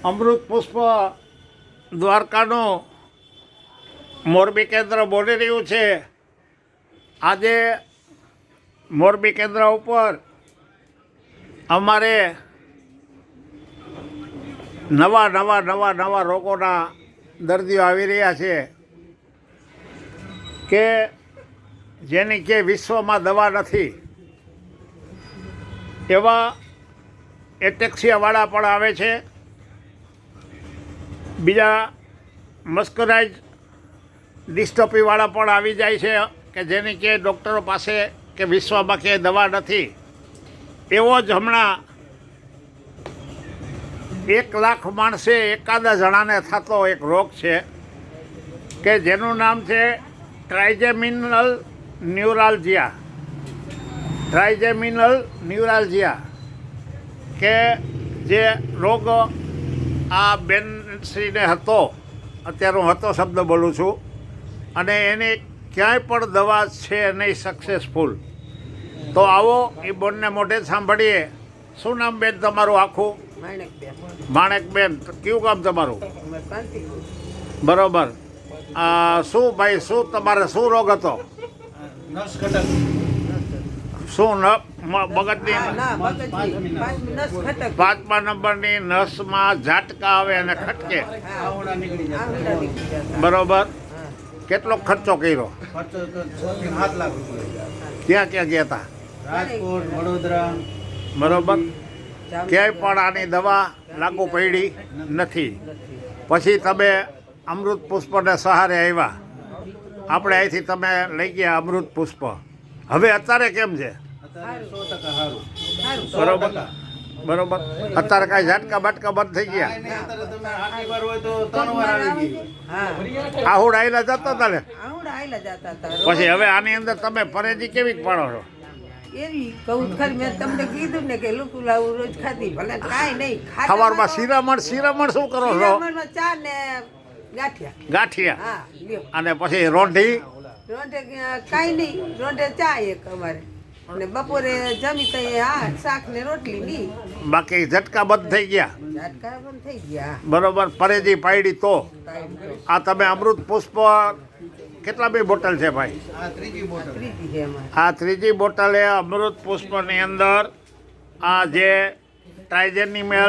અમૃત પુષ્પ દ્વારકાનું મોરબી કેન્દ્ર બોલી રહ્યું છે. આજે મોરબી કેન્દ્ર ઉપર અમારે નવા રોગોના દર્દીઓ આવી રહ્યા છે કે જેની કે વિશ્વમાં દવા નથી. એવા એટેક્સિયાવાળા પણ આવે છે. બીજા મસ્કરાઇઝ ડિસ્ટોપીવાળા પણ આવી જાય છે કે જેની કે ડૉક્ટરો પાસે કે વિશ્વમાં કે દવા નથી. એવો જ હમણાં 1 લાખ માણસે એકાદા જણાને થતો એક રોગ છે કે જેનું નામ છે ટ્રાઇજેમિનલ ન્યુરાલ્જિયા કે જે રોગ આ બેનશ્રીને હતો. અત્યારે હું હતો શબ્દ બોલું છું અને એની ક્યાંય પણ દવા છે નહીં સક્સેસફુલ. તો આવો એ બોનને મોઢે સાંભળીએ. શું નામ બેન તમારું આખું? માણેકબેન. કયું કામ તમારું? બરોબર. શું ભાઈ, શું તમારે શું રોગ હતો? શું મગજની 5મા નંબરની નસમાં ઝાટકા આવે અને ખટકે. બરોબર. કેટલો ખર્ચો કર્યો? ક્યાં ક્યાં ગયા હતા? રાજકોટ, વડોદરા. બરોબર. ક્યાંય પણ આની દવા લાગુ પડી નથી. પછી તમે અમૃત પુષ્પને સહારે આવ્યા. આપણે અહીંથી તમે લઈ ગયા અમૃત પુષ્પ. હવે અત્યારે કેમ છે? બરોબર. અત્યારે કાંઈ ઝાટકા બાટકા બંધ થઈ ગયા? આહુડ આયલા જતા હતા ને? પછી હવે આની અંદર તમે પરેજી કેવી પાડો છો? સવારમાં શિરામણ શું કરો છો? ગાંઠિયા. અને પછી રોંઢી? કાંઈ નહીં, રોંઢે ચા એક અમારે અને બપોરે જમી તો શાક ને રોટલી નહીં. બાકી ઝટકા બંધ થઈ ગયા? ઝટકા બંધ થઈ ગયા. બરોબર. પરેજી પાડી તો આ તમે અમૃત પુષ્પ કેટલા બી બોટલ છે ભાઈ? આ ત્રીજી બોટલ એ અમૃત પુષ્પની અંદર આ જે ટ્રાઇજેનિમલ